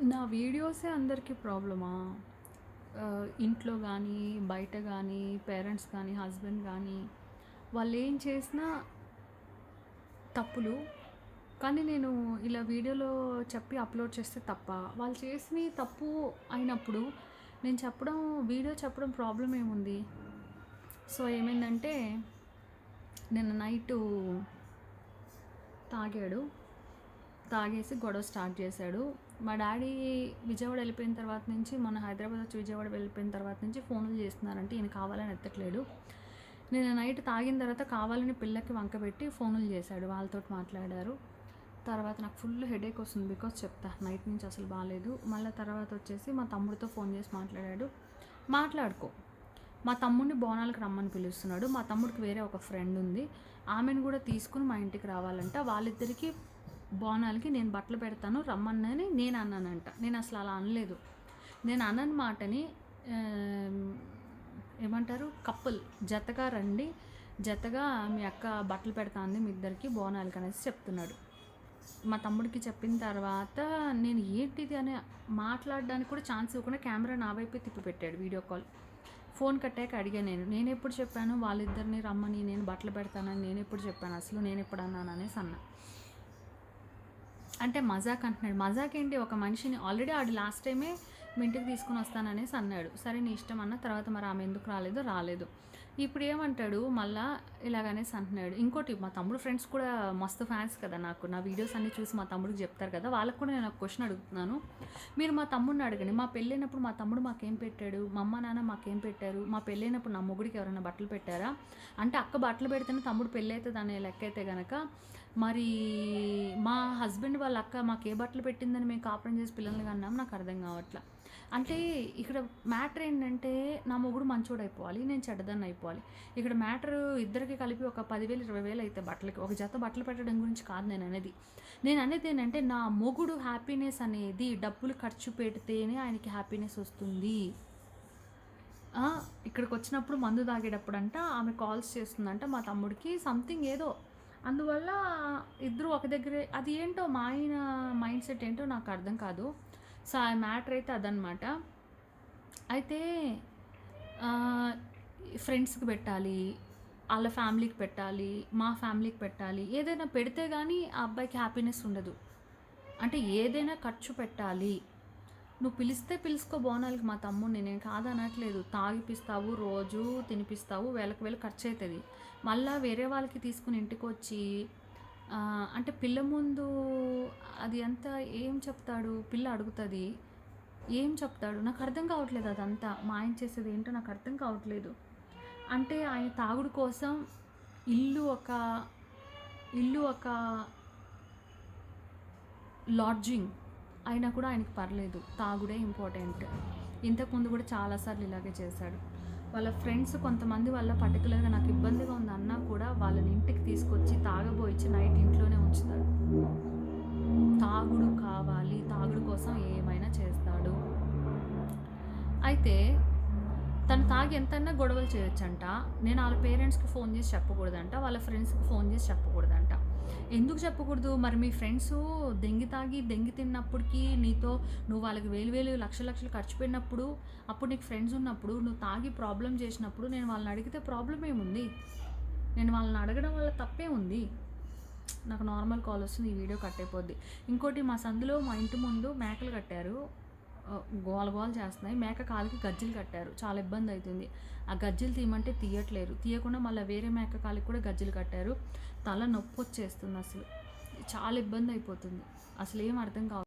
నా వీడియోసే అందరికీ ప్రాబ్లమా? ఇంట్లో గానీ, బయట గానీ, పేరెంట్స్ కానీ, హస్బెండ్ గానీ, వాళ్ళేం చేసినా తప్పులు. కానీ నేను ఇలా వీడియోలో చెప్పి అప్‌లోడ్ చేస్తే తప్పా? వాళ్ళు చేసినయి తప్పు అయినప్పుడు నేను చెప్పడం, వీడియో చెప్పడం ప్రాబ్లమ్ ఏముంది? సో, ఏమైందంటే నిన్న నైటు తాగాడు. తాగేసి గొడవ స్టార్ట్ చేశాడు. మా డాడీ విజయవాడ వెళ్ళిపోయిన తర్వాత నుంచి, మొన్న హైదరాబాద్ వచ్చి విజయవాడ వెళ్ళిపోయిన తర్వాత నుంచి ఫోన్లు చేస్తున్నారంటే ఈయన కావాలని ఎత్తట్లేడు. నేను నైట్ తాగిన తర్వాత కావాలని పిల్లకి వంకబెట్టి ఫోన్లు చేశాడు. వాళ్ళతోటి మాట్లాడారు. తర్వాత నాకు ఫుల్ హెడేక్ వస్తుంది. బికాజ్ చెప్తా, నైట్ నుంచి అసలు బాగాలేదు. మళ్ళీ తర్వాత వచ్చేసి మా తమ్ముడితో ఫోన్ చేసి మాట్లాడాడు. మాట్లాడుకో, మా తమ్ముడిని బోనాలకు రమ్మని పిలుస్తున్నాడు. మా తమ్ముడికి వేరే ఒక ఫ్రెండ్ ఉంది, ఆమెను కూడా తీసుకుని మా ఇంటికి రావాలంట. వాళ్ళిద్దరికీ బోనాలకి నేను బట్టలు పెడతాను రమ్మన్నని నేను అన్నానంట. నేను అసలు అలా అనలేదు. నేను అన్నని మాటని ఏమంటారు, కపుల్ జతగా రండి, జతగా మీ అక్క బట్టలు పెడతా అంది మీ ఇద్దరికి బోనాలకి అనేసి చెప్తున్నాడు. మా తమ్ముడికి చెప్పిన తర్వాత నేను ఏంటిది అని మాట్లాడడానికి కూడా ఛాన్స్ ఇవ్వకుండా కెమెరా నా వైపే తిప్పి పెట్టాడు వీడియో కాల్. ఫోన్ కట్టాక అడిగాను, నేను ఎప్పుడు చెప్పాను వాళ్ళిద్దరిని రమ్మని, నేను బట్టలు పెడతానని నేను ఎప్పుడు చెప్పాను, అసలు నేను ఎప్పుడు అన్నాను అనేసి అన్నా. అంటే మజాక్ అంటున్నాడు. మజాక్ ఏంటి, ఒక మనిషిని ఆల్రెడీ ఆడు లాస్ట్ టైమే మీ ఇంటికి తీసుకుని వస్తాననేసి అన్నాడు. సరే నీ ఇష్టం అన్న తర్వాత మరి ఆమె ఎందుకు రాలేదు. ఇప్పుడు ఏమంటాడు మళ్ళా ఇలాగనేసి అంటున్నాడు. ఇంకోటి, మా తమ్ముడు ఫ్రెండ్స్ కూడా మస్తు ఫ్యాన్స్ కదా నాకు, నా వీడియోస్ అన్నీ చూసి మా తమ్ముడికి చెప్తారు కదా, వాళ్ళకు కూడా నేను ఒక క్వశ్చన్ అడుగుతున్నాను. మీరు మా తమ్ముడిని అడగండి, మా పెళ్ళైనప్పుడు మా తమ్ముడు మాకేం పెట్టాడు, మా అమ్మ నాన్న మాకేం పెట్టారు, మా పెళ్ళైనప్పుడు నా మొగుడికి ఎవరైనా బట్టలు పెట్టారా? అంటే అక్క బట్టలు పెడితేనే తమ్ముడు పెళ్ళి అవుతుంది అనే లెక్క అయితే కనుక, మరి మా హస్బెండ్ వాళ్ళ అక్క మాకు ఏ బట్టలు పెట్టిందని మేము కాపురం చేసి పిల్లల్ని కన్నాం, నాకు అర్థం కావట్లా. అంటే ఇక్కడ మ్యాటర్ ఏంటంటే నా మొగుడు మంచోడు అయిపోవాలి, నేను చెడ్డదాన్ని అయిపోవాలి. ఇక్కడ మ్యాటర్ ఇద్దరికి కలిపి ఒక 10,000 20,000 అయితే బట్టలకి, ఒక జత బట్టలు పెట్టడం గురించి కాదు నేను అనేది ఏంటంటే నా మొగుడు హ్యాపీనెస్ అనేది డబ్బులు ఖర్చు పెడితేనే ఆయనకి హ్యాపీనెస్ వస్తుంది. ఇక్కడికి వచ్చినప్పుడు మందు తాగేటప్పుడు అంట ఆమె కాల్స్ చేస్తుందంట మా తమ్ముడికి, సంథింగ్ ఏదో, అందువల్ల ఇద్దరు ఒక దగ్గరే. అది ఏంటో మా ఆయన మైండ్ సెట్ ఏంటో నాకు అర్థం కాదు. సో ఆ మ్యాటర్ అయితే అదనమాట. అయితే ఫ్రెండ్స్కి పెట్టాలి, వాళ్ళ ఫ్యామిలీకి పెట్టాలి, మా ఫ్యామిలీకి పెట్టాలి. ఏదైనా పెడితే కానీ ఆ అబ్బాయికి హ్యాపీనెస్ ఉండదు. అంటే ఏదైనా ఖర్చు పెట్టాలి. నువ్వు పిలిస్తే పిలుచుకో బోనాలకి మా తమ్ముడిని, నేను కాదనట్లేదు. తాగిపిస్తావు, రోజు తినిపిస్తావు, వేలకు ఖర్చు అవుతుంది. మళ్ళీ వేరే వాళ్ళకి తీసుకుని ఇంటికి వచ్చి అంటే పిల్ల ముందు అది అంతా ఏం చెప్తాడు, పిల్ల అడుగుతుంది ఏం చెప్తాడు, నాకు అర్థం కావట్లేదు. అదంతా మా ఆయన చేసేది ఏంటో నాకు అర్థం కావట్లేదు. అంటే ఆయన తాగుడు కోసం ఇల్లు ఒక లాడ్జింగ్ అయినా కూడా ఆయనకి పర్లేదు, తాగుడే ఇంపార్టెంట్. ఇంతకుముందు కూడా చాలాసార్లు ఇలాగే చేశాడు. వాళ్ళ ఫ్రెండ్స్ కొంతమంది వల్ల పర్టికులర్గా నాకు ఇబ్బందిగా ఉంది అన్నా కూడా వాళ్ళని ఇంటికి తీసుకొచ్చి తాగబోయిచ్చి నైట్ ఇంట్లోనే ఉంచుతాడు. తాగుడు కావాలి, తాగుడు కోసం ఏమైనా చేస్తాడు. అయితే తను తాగి ఎంతన్నా గొడవలు చేయొచ్చంట. నేను వాళ్ళ పేరెంట్స్కి ఫోన్ చేసి చెప్పకూడదంట, వాళ్ళ ఫ్రెండ్స్కి ఫోన్ చేసి చెప్పకూడదంట. ఎందుకు చెప్పకూడదు? మరి మీ ఫ్రెండ్స్ దెంగి తిన్నప్పటికీ నీతో నువ్వు వాళ్ళకి వేలు లక్షలు ఖర్చు పెట్టినప్పుడు, అప్పుడు నీకు ఫ్రెండ్స్ ఉన్నప్పుడు, నువ్వు తాగి ప్రాబ్లం చేసినప్పుడు నేను వాళ్ళని అడిగితే ప్రాబ్లం ఏముంది? నేను వాళ్ళని అడగడం వల్ల తప్పే ఉంది? నాకు నార్మల్ కాల్ వస్తుంది, ఈ వీడియో కట్ అయిపోద్ది. ఇంకోటి, మా సందులో మా ఇంటి ముందు మేకలు కట్టారు, గోల చేస్తున్నాయి. మేక కాలికి గజ్జలు కట్టారు, చాలా ఇబ్బంది అవుతుంది. ఆ గజ్జలు తీయమంటే తీయకుండా మళ్ళీ వేరే మేక కాలికి కూడా గజ్జలు కట్టారు. తల నొప్పి వచ్చేస్తుంది, అసలు చాలా ఇబ్బంది అయిపోతుంది, అసలు ఏం అర్థం కాదు.